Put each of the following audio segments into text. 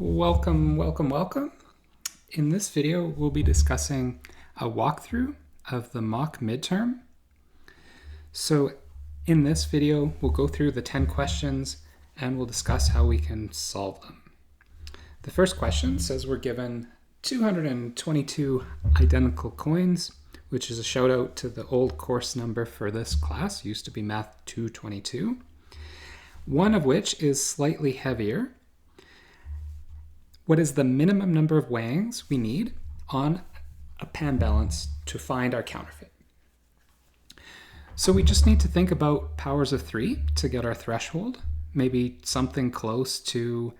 Welcome, welcome, welcome. In this video, we'll be discussing a walkthrough of the mock midterm. So in this video, we'll go through the 10 questions and we'll discuss how we can solve them. The first question says we're given 222 identical coins, which is a shout out to the old course number for this class, used to be Math 222, one of which is slightly heavier. What is the minimum number of weighings we need on a pan balance to find our counterfeit? So we just need to think about powers of 3 to get our threshold, maybe something close to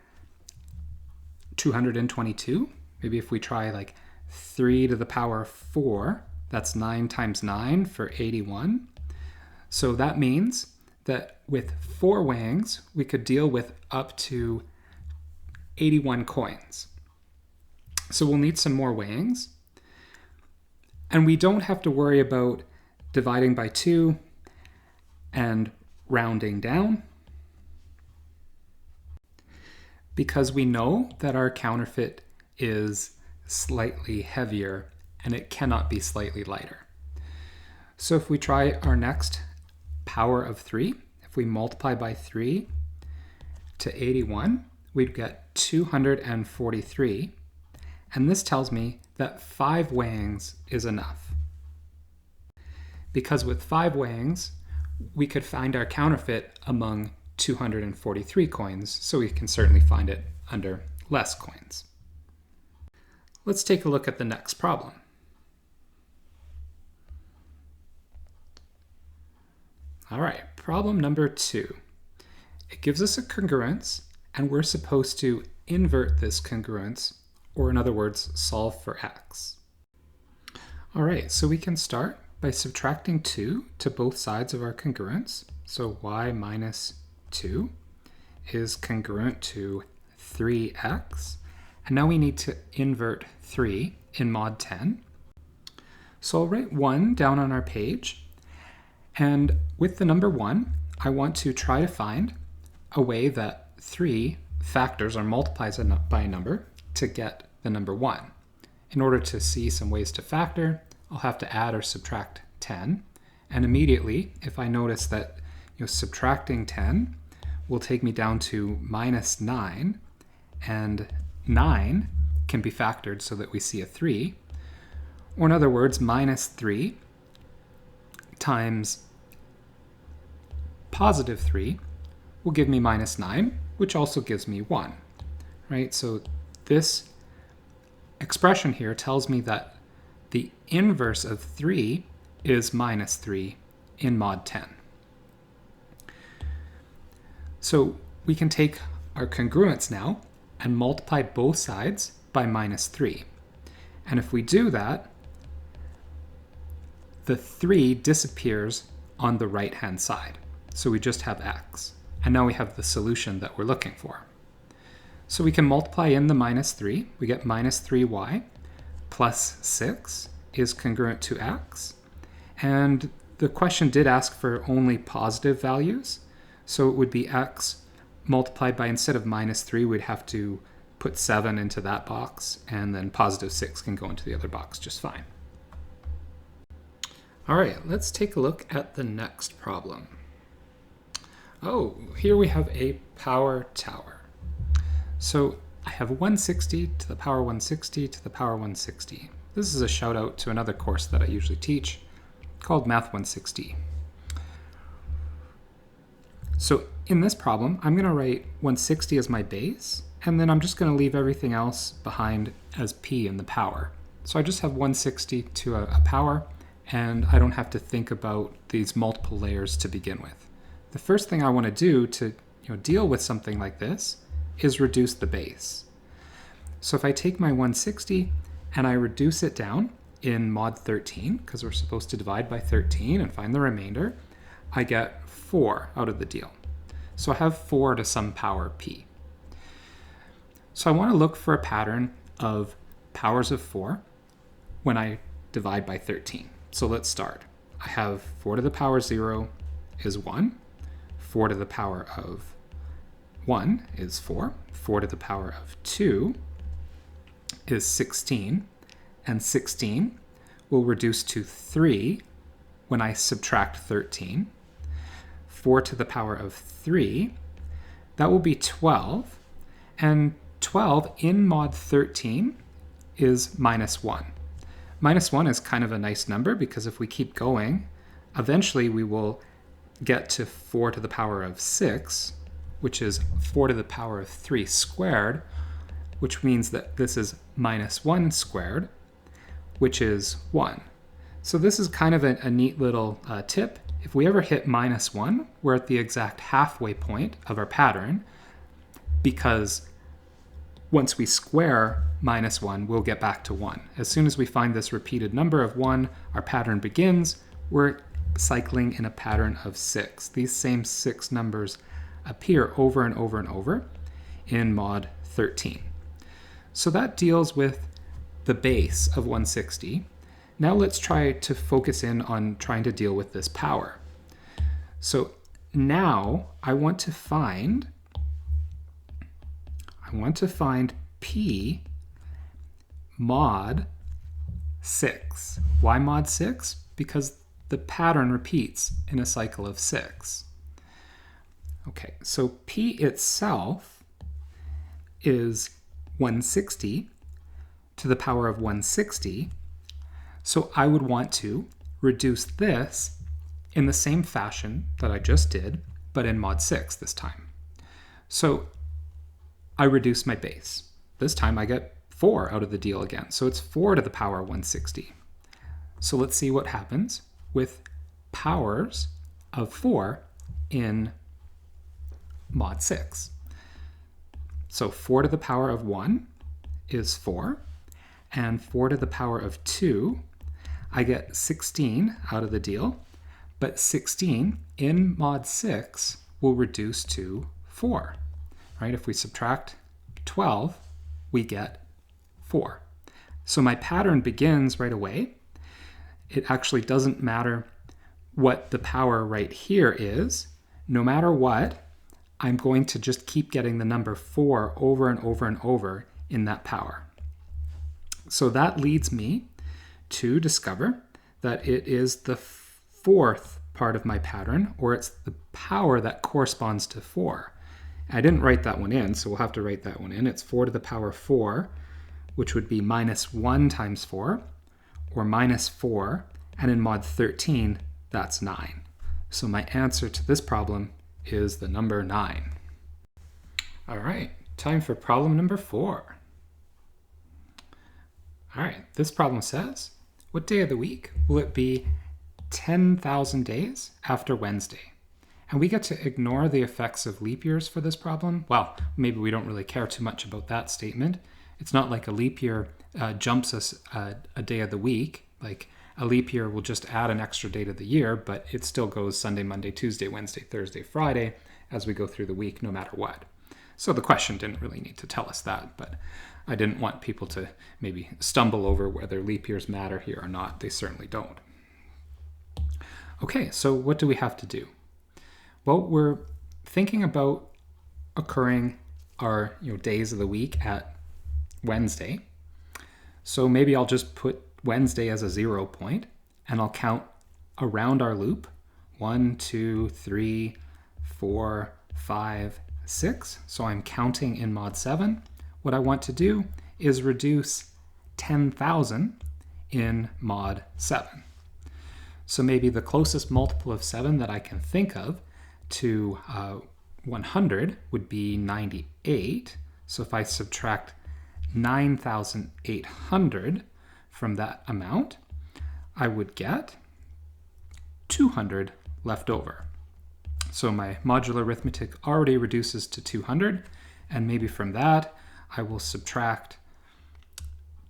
222. Maybe if we try like 3 to the power 4, that's 9 times 9 for 81. So that means that with 4 weighings, we could deal with up to 81 coins. So we'll need some more weighings. And we don't have to worry about dividing by 2 and rounding down, because we know that our counterfeit is slightly heavier and it cannot be slightly lighter. So if we try our next power of 3, if we multiply by 3 to 81, we'd get 243, and this tells me that 5 weighings is enough. Because with 5 weighings, we could find our counterfeit among 243 coins, so we can certainly find it under less coins. Let's take a look at the next problem. All right, problem number 2. It gives us a congruence, and we're supposed to invert this congruence, or in other words, solve for x. All right, so we can start by subtracting 2 to both sides of our congruence. So y minus 2 is congruent to 3x. And now we need to invert 3 in mod 10. So I'll write 1 down on our page. And with the number 1, I want to try to find a way that 3 factors or multiplies by a number to get the number 1. In order to see some ways to factor, I'll have to add or subtract 10. And immediately, if I notice that subtracting 10 will take me down to minus 9, and 9 can be factored so that we see a 3, or in other words, minus 3 times positive 3 will give me minus 9, which also gives me 1, right? So this expression here tells me that the inverse of 3 is minus 3 in mod 10. So we can take our congruence now and multiply both sides by minus 3. And if we do that, the 3 disappears on the right-hand side. So we just have x. And now we have the solution that we're looking for. So we can multiply in the minus 3. We get minus 3y plus 6 is congruent to x. And the question did ask for only positive values. So it would be x multiplied by, instead of minus 3, we'd have to put 7 into that box, and then positive 6 can go into the other box just fine. All right, let's take a look at the next problem. Oh, here we have a power tower. So I have 160 to the power 160 to the power 160. This is a shout out to another course that I usually teach called Math 160. So in this problem, I'm going to write 160 as my base, and then I'm just going to leave everything else behind as p in the power. So I just have 160 to a power, and I don't have to think about these multiple layers to begin with. The first thing I want to do to deal with something like this is reduce the base. So if I take my 160 and I reduce it down in mod 13, because we're supposed to divide by 13 and find the remainder, I get 4 out of the deal. So I have 4 to some power p. So I want to look for a pattern of powers of 4 when I divide by 13. So let's start. I have 4 to the power 0 is 1. 4 to the power of 1 is 4. 4 to the power of 2 is 16. And 16 will reduce to 3 when I subtract 13. 4 to the power of 3, that will be 12. And 12 in mod 13 is minus 1. Minus 1 is kind of a nice number because if we keep going, eventually we will get to 4 to the power of 6, which is 4 to the power of 3 squared, which means that this is minus 1 squared, which is 1. So this is kind of a neat little tip. If we ever hit minus 1, we're at the exact halfway point of our pattern, because once we square minus 1, we'll get back to 1. As soon as we find this repeated number of 1, our pattern begins. We're cycling in a pattern of 6. These same 6 numbers appear over and over and over in mod 13. So that deals with the base of 160. Now let's try to focus in on trying to deal with this power. So now I want to find P mod 6. Why mod 6? Because the pattern repeats in a cycle of 6. Okay, so P itself is 160 to the power of 160. So I would want to reduce this in the same fashion that I just did, but in mod 6 this time. So I reduce my base. This time I get 4 out of the deal again. So it's 4 to the power of 160. So let's see what happens with powers of 4 in mod 6. So 4 to the power of 1 is 4, and 4 to the power of 2, I get 16 out of the deal, but 16 in mod 6 will reduce to 4, right? If we subtract 12, we get 4. So my pattern begins right away. It actually doesn't matter what the power right here is. No matter what, I'm going to just keep getting the number 4 over and over and over in that power. So that leads me to discover that it is the fourth part of my pattern, or it's the power that corresponds to 4. I didn't write that one in, so we'll have to write that one in. It's 4 to the power 4, which would be minus 1 times 4, or minus 4, and in mod 13, that's 9. So my answer to this problem is the number 9. All right, time for problem number 4. All right, this problem says, what day of the week will it be 10,000 days after Wednesday? And we get to ignore the effects of leap years for this problem. Well, maybe we don't really care too much about that statement. It's not like a leap year jumps us a day of the week. Like a leap year will just add an extra day to the year, but it still goes Sunday, Monday, Tuesday, Wednesday, Thursday, Friday as we go through the week, no matter what. So the question didn't really need to tell us that, but I didn't want people to maybe stumble over whether leap years matter here or not. They certainly don't. Okay, so what do we have to do? Well, we're thinking about occurring our days of the week at Wednesday. So maybe I'll just put Wednesday as a 0 point, and I'll count around our loop. 1, 2, 3, 4, 5, 6. So I'm counting in mod 7. What I want to do is reduce 10,000 in mod 7. So maybe the closest multiple of 7 that I can think of to 100 would be 98. So if I subtract 9,800 from that amount, I would get 200 left over. So my modular arithmetic already reduces to 200, and maybe from that I will subtract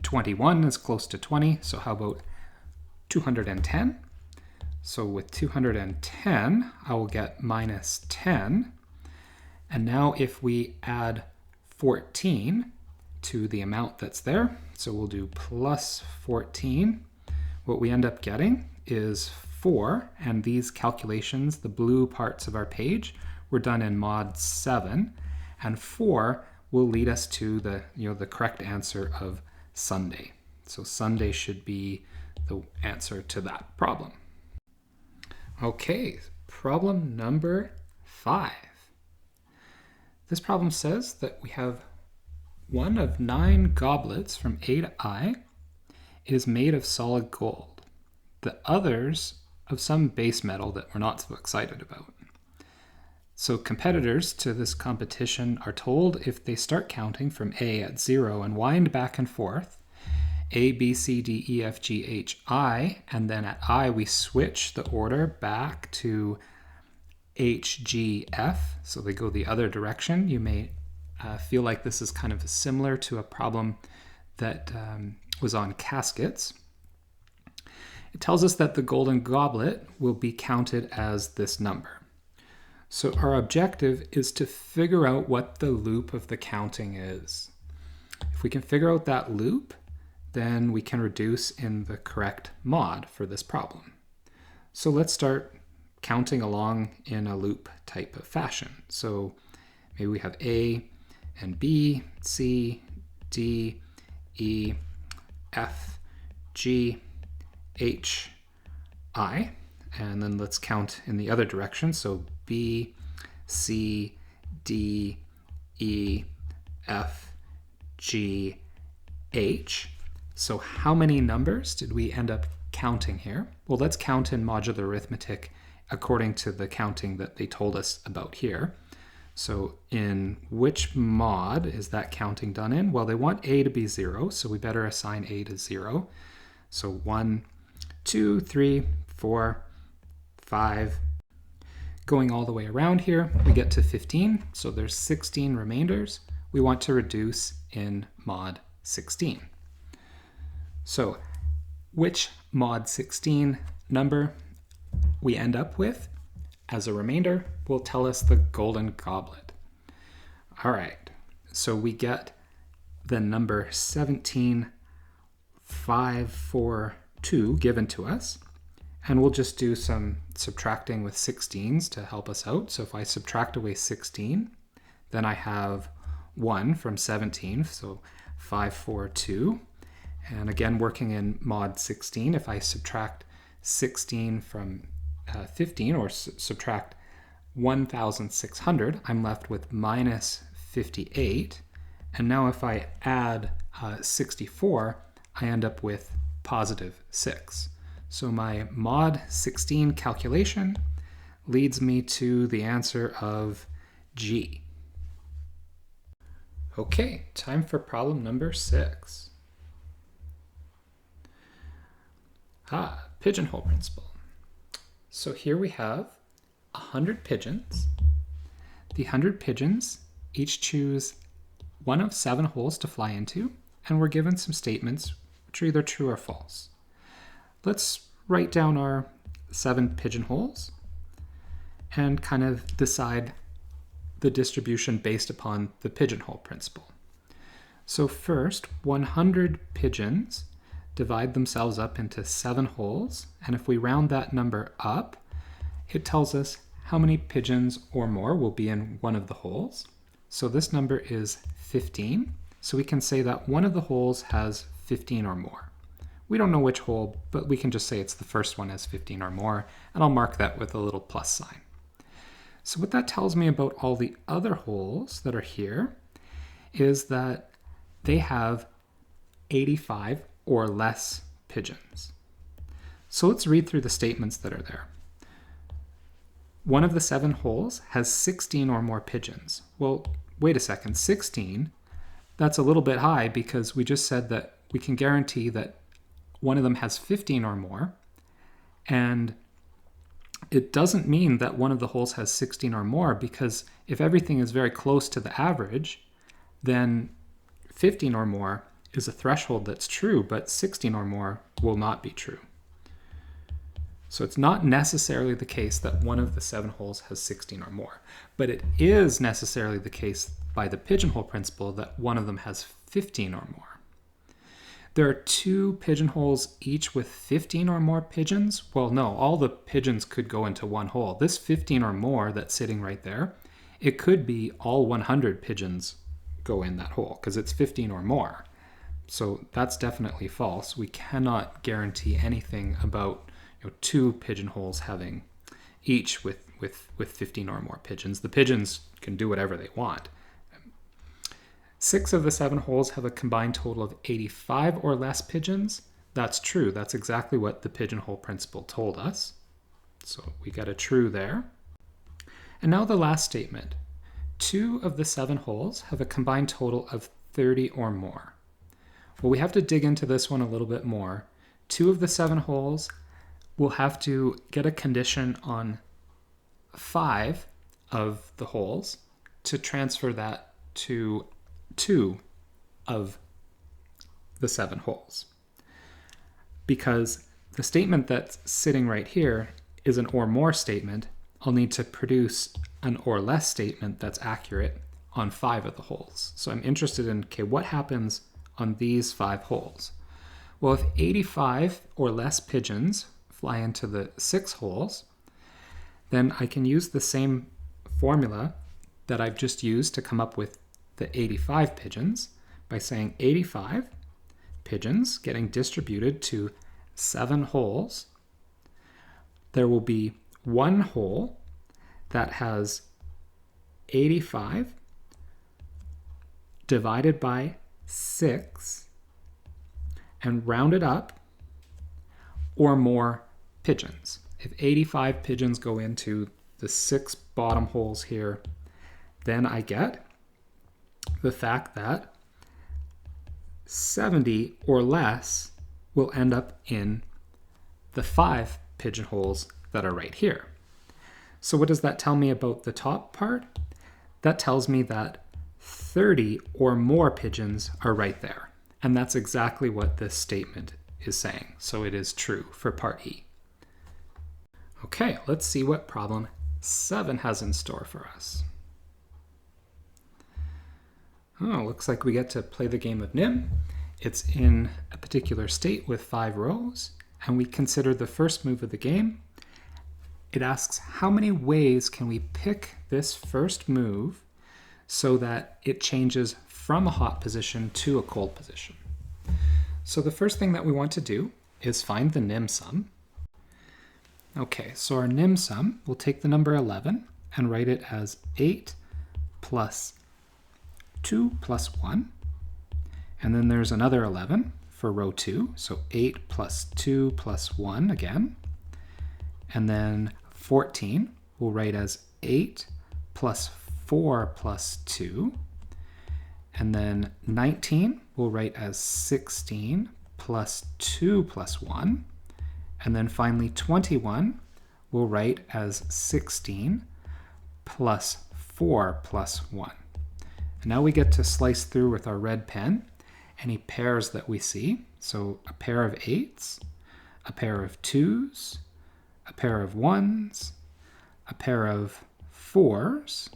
21 is close to 20, so how about 210? So with 210, I will get minus 10. And now if we add 14 to the amount that's there, so we'll do plus 14, what we end up getting is 4, and these calculations, the blue parts of our page, were done in mod 7, and 4 will lead us to the correct answer of Sunday. So Sunday should be the answer to that problem. Okay, problem number 5. This problem says that we have one of 9 goblets from A to I. It is made of solid gold. The others of some base metal that we're not so excited about. So competitors to this competition are told if they start counting from A at 0 and wind back and forth, A, B, C, D, E, F, G, H, I, and then at I we switch the order back to H, G, F, so they go the other direction. You may feel like this is kind of similar to a problem that was on caskets. It tells us that the golden goblet will be counted as this number. So our objective is to figure out what the loop of the counting is. If we can figure out that loop, then we can reduce in the correct mod for this problem. So let's start counting along in a loop type of fashion. So maybe we have A and B, C, D, E, F, G, H, I, and then let's count in the other direction. So B, C, D, E, F, G, H. So how many numbers did we end up counting here? Well, let's count in modular arithmetic according to the counting that they told us about here. So in which mod is that counting done in? Well, they want A to be 0, so we better assign A to 0. So 1, 2, 3, 4, 5. Going all the way around here, we get to 15, so there's 16 remainders. We want to reduce in mod 16. So which mod 16 number we end up with as a remainder will tell us the golden goblet. All right, so we get the number 17542 given to us, and we'll just do some subtracting with 16s to help us out. So if I subtract away 16, then I have 1 from 17, so 542. And again, working in mod 16, if I subtract 16 from 15, or subtract 1,600, I'm left with minus 58. And now if I add 64, I end up with positive 6. So my mod 16 calculation leads me to the answer of G. Okay, time for problem number 6. Pigeonhole principle. So here we have 100 pigeons. The 100 pigeons each choose one of 7 holes to fly into, and we're given some statements which are either true or false. Let's write down our 7 pigeonholes and kind of decide the distribution based upon the pigeonhole principle. So first, 100 pigeons divide themselves up into 7 holes, and if we round that number up, it tells us how many pigeons or more will be in one of the holes. So this number is 15, so we can say that one of the holes has 15 or more. We don't know which hole, but we can just say it's the first one has 15 or more, and I'll mark that with a little plus sign. So what that tells me about all the other holes that are here is that they have 85 or less pigeons. So let's read through the statements that are there. One of the 7 holes has 16 or more pigeons. Well, wait a second, 16, that's a little bit high because we just said that we can guarantee that one of them has 15 or more, and it doesn't mean that one of the holes has 16 or more, because if everything is very close to the average, then 15 or more is a threshold that's true, but 16 or more will not be true. So it's not necessarily the case that one of the 7 holes has 16 or more, but it is necessarily the case by the pigeonhole principle that one of them has 15 or more. There are 2 pigeonholes each with 15 or more pigeons. Well, no, all the pigeons could go into one hole. This 15 or more that's sitting right there It could be all 100 pigeons go in that hole because it's 15 or more. So that's definitely false. We cannot guarantee anything about 2 pigeonholes having each with 15 or more pigeons. The pigeons can do whatever they want. 6 of the 7 holes have a combined total of 85 or less pigeons. That's true. That's exactly what the pigeonhole principle told us. So we got a true there. And now the last statement. 2 of the 7 holes have a combined total of 30 or more. Well, we have to dig into this one a little bit more. 2 of the 7 holes will have to get a condition on 5 of the holes to transfer that to 2 of the 7 holes. Because the statement that's sitting right here is an or more statement, I'll need to produce an or less statement that's accurate on 5 of the holes. So I'm interested in, okay, what happens on these 5 holes? Well, if 85 or less pigeons fly into the 6 holes, then I can use the same formula that I've just used to come up with the 85 pigeons by saying 85 pigeons getting distributed to 7 holes. There will be 1 hole that has 85 divided by 6 and rounded up or more pigeons. If 85 pigeons go into the 6 bottom holes here, then I get the fact that 70 or less will end up in the 5 pigeonholes that are right here. So what does that tell me about the top part? That tells me that 30 or more pigeons are right there. And that's exactly what this statement is saying. So it is true for part E. Okay, let's see what problem 7 has in store for us. Oh, looks like we get to play the game of NIM. It's in a particular state with 5 rows, and we consider the first move of the game. It asks how many ways can we pick this first move so that it changes from a hot position to a cold position. So the first thing that we want to do is find the NIM sum. Okay, so our NIM sum, we'll take the number 11 and write it as 8 plus 2 plus 1. And then there's another 11 for row 2, so 8 plus 2 plus 1 again. And then 14 we'll write as 8 plus 4 plus 2. And then 19 we'll write as 16 plus 2 plus 1. And then finally 21 we'll write as 16 plus 4 plus 1. And now we get to slice through with our red pen any pairs that we see. So a pair of 8s, a pair of 2s, a pair of 1s, a pair of 4s,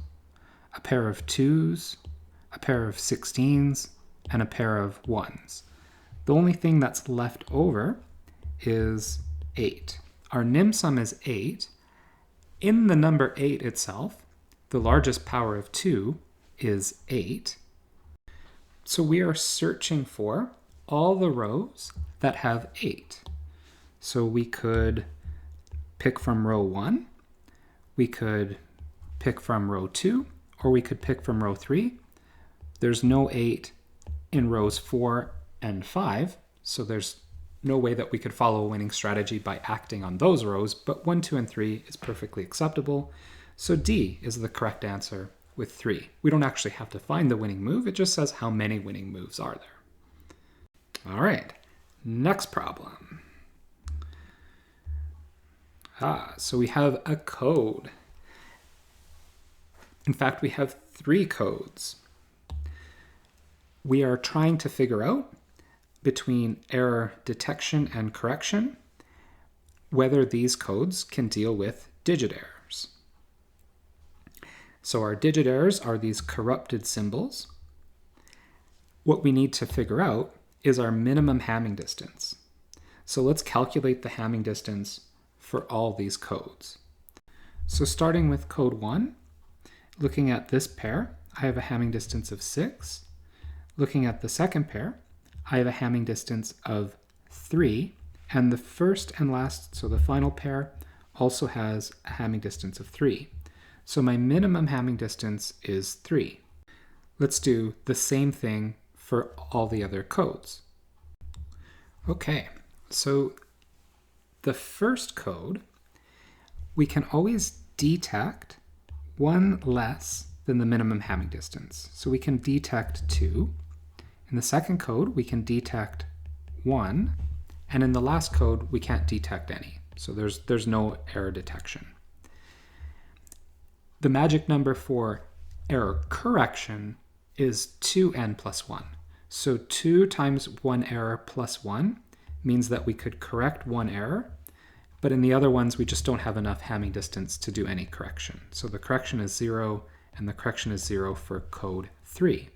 a pair of 2s, a pair of 16s, and a pair of 1s. The only thing that's left over is 8. Our NIM sum is 8. In the number 8 itself, the largest power of 2 is 8. So we are searching for all the rows that have 8. So we could pick from row 1, we could pick from row 2, or we could pick from row 3. There's no 8 in rows 4 and 5, so there's no way that we could follow a winning strategy by acting on those rows, but 1, 2, and 3 is perfectly acceptable. So D is the correct answer with 3. We don't actually have to find the winning move, it just says how many winning moves are there. All right, next problem. So we have a code. In fact, we have 3 codes. We are trying to figure out between error detection and correction whether these codes can deal with digit errors. So our digit errors are these corrupted symbols. What we need to figure out is our minimum Hamming distance. So let's calculate the Hamming distance for all these codes. So starting with code 1, Looking at this pair, I have a Hamming distance of 6. Looking at the second pair, I have a Hamming distance of 3. And the first and last, so the final pair, also has a Hamming distance of 3. So my minimum Hamming distance is 3. Let's do the same thing for all the other codes. Okay, so the first code, we can always detect one less than the minimum Hamming distance. So we can detect 2. In the second code, we can detect 1. And in the last code, we can't detect any. So there's no error detection. The magic number for error correction is 2n plus 1. So 2 times 1 error plus 1 means that we could correct 1 error, but in the other ones, we just don't have enough Hamming distance to do any correction. So the correction is 0, and the correction is 0 for code 3.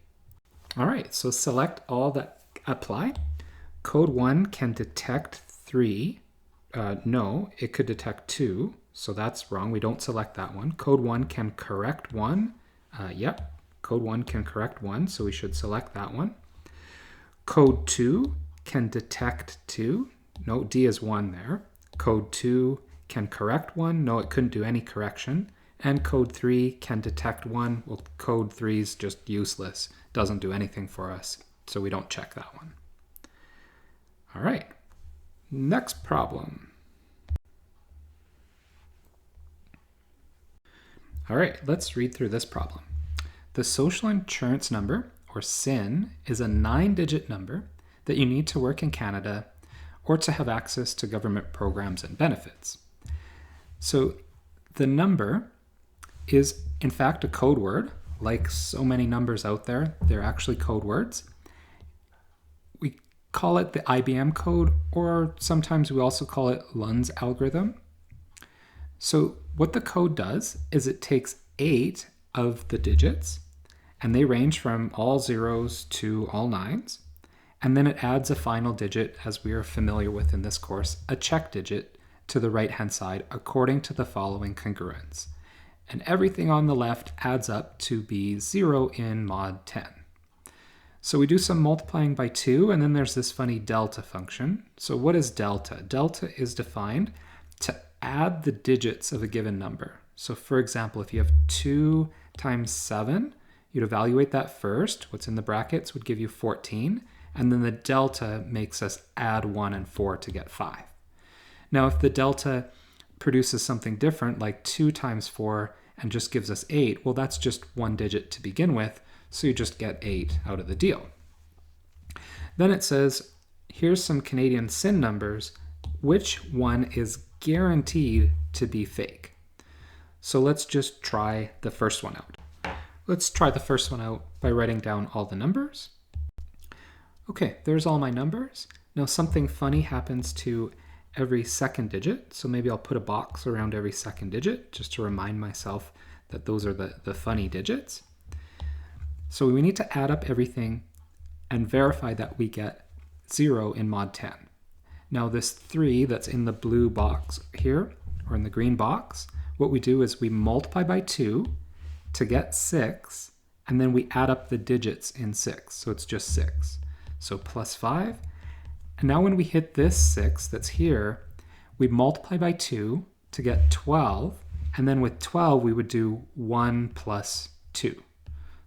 All right, so select all that apply. Code 1 can detect 3. No, it could detect 2, so that's wrong. We don't select that one. Code 1 can correct 1. Yep, code 1 can correct 1, so we should select that one. Code 2 can detect 2. No, D is 1 there. Code 2 can correct 1. No, it couldn't do any correction. And code 3 can detect 1. Well, code 3 is just useless. Doesn't do anything for us, so we don't check that one. All right, next problem. All right, let's read through this problem. The social insurance number, or SIN, is a 9-digit number that you need to work in Canada or to have access to government programs and benefits. So the number is, in fact, a code word. Like so many numbers out there, they're actually code words. We call it the IBM code, or sometimes we also call it Lund's algorithm. So what the code does is it takes 8 of the digits, and they range from all zeros to all nines, and then it adds a final digit, as we are familiar with in this course, a check digit to the right-hand side according to the following congruence. And everything on the left adds up to be 0 in mod 10. So we do some multiplying by 2, and then there's this funny delta function. So what is delta? Delta is defined to add the digits of a given number. So for example, if you have 2 times 7, you'd evaluate that first. What's in the brackets would give you 14, and then the delta makes us add 1 and 4 to get 5. Now if the delta produces something different, like 2 times 4, and just gives us 8, well, that's just one digit to begin with, so you just get 8 out of the deal. Then it says, here's some Canadian SIN numbers. Which one is guaranteed to be fake? So let's just try the first one out. Let's try the first one out by writing down all the numbers. Okay, there's all my numbers. Now something funny happens to every second digit, so maybe I'll put a box around every second digit just to remind myself that those are the funny digits. So we need to add up everything and verify that we get 0 in mod 10. Now this 3 that's in the blue box here, or in the green box, what we do is we multiply by 2 to get 6, and then we add up the digits in 6, so it's just 6. So plus 5. And now when we hit this 6 that's here, we multiply by 2 to get 12, and then with 12 we would do 1 plus 2.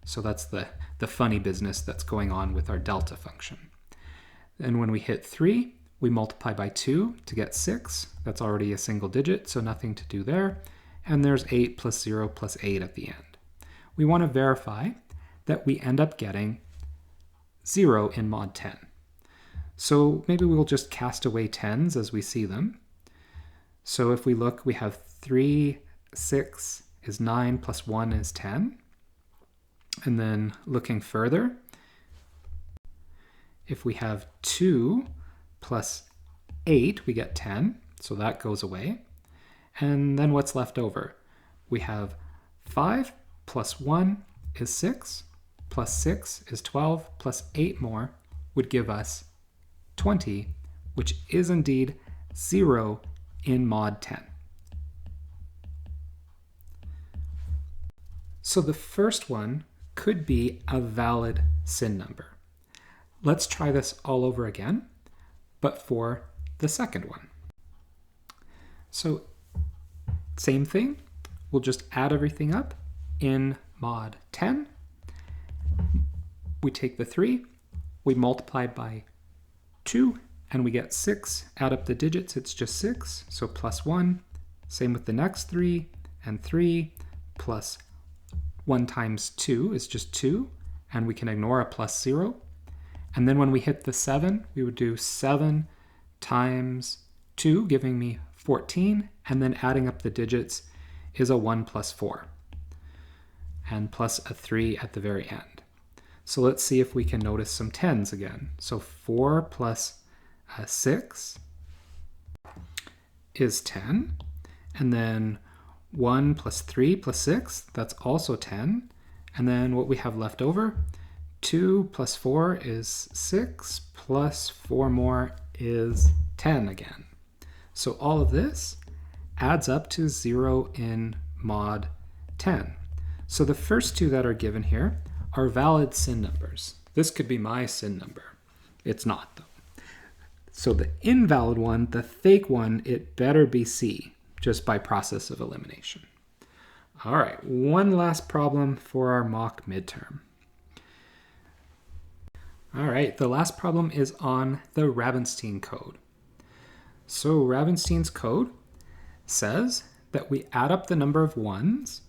So that's the funny business that's going on with our delta function. And when we hit 3, we multiply by 2 to get 6. That's already a single digit, so nothing to do there. And there's 8 plus 0 plus 8 at the end. We want to verify that we end up getting 0 in mod 10. So maybe we'll just cast away 10s as we see them. So if we look, we have 3, 6 is 9, plus 1 is 10. And then looking further, if we have 2 plus 8, we get 10, so that goes away. And then what's left over? We have 5 plus 1 is 6, plus 6 is 12, plus 8 more would give us 20, which is indeed 0 in mod 10. So the first one could be a valid SIN number. Let's try this all over again, but for the second one. So same thing, we'll just add everything up in mod 10. We take the 3, we multiply by 2, and we get 6. Add up the digits, it's just 6, so plus 1. Same with the next 3, and 3 plus 1 times 2 is just 2, and we can ignore a plus 0. And then when we hit the 7, we would do 7 times 2, giving me 14, and then adding up the digits is a 1 plus 4, and plus a 3 at the very end. So let's see if we can notice some 10s again. So 4 plus 6 is 10, and then 1 plus 3 plus 6, that's also 10, and then what we have left over, 2 plus 4 is 6, plus 4 more is 10 again. So all of this adds up to 0 in mod 10. So the first two that are given here are valid SIN numbers. This could be my SIN number. It's not, though. So the invalid one, the fake one, it better be C, just by process of elimination. All right, one last problem for our mock midterm. All right, the last problem is on the Rabenstein code. So Rabenstein's code says that we add up the number of ones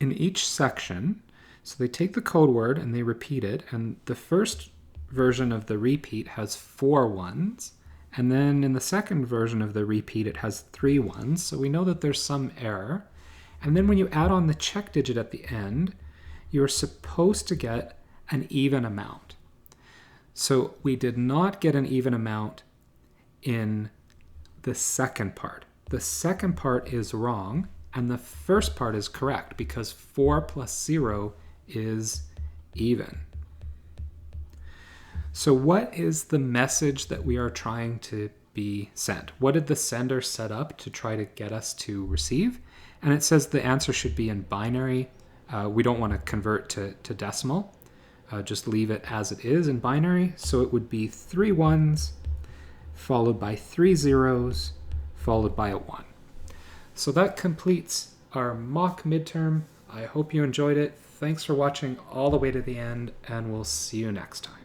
in each section. So they take the code word and they repeat it, and the first version of the repeat has 4 ones, and then in the second version of the repeat it has 3 ones, so we know that there's some error. And then when you add on the check digit at the end, you're supposed to get an even amount. So we did not get an even amount in the second part. The second part is wrong, and the first part is correct because 4 plus 0 is even. So what is the message that we are trying to be sent? What did the sender set up to try to get us to receive? And it says the answer should be in binary. We don't want to convert to decimal. Just leave it as it is in binary. So it would be 3 ones followed by 3 zeros followed by a 1. So that completes our mock midterm. I hope you enjoyed it. Thanks for watching all the way to the end, and we'll see you next time.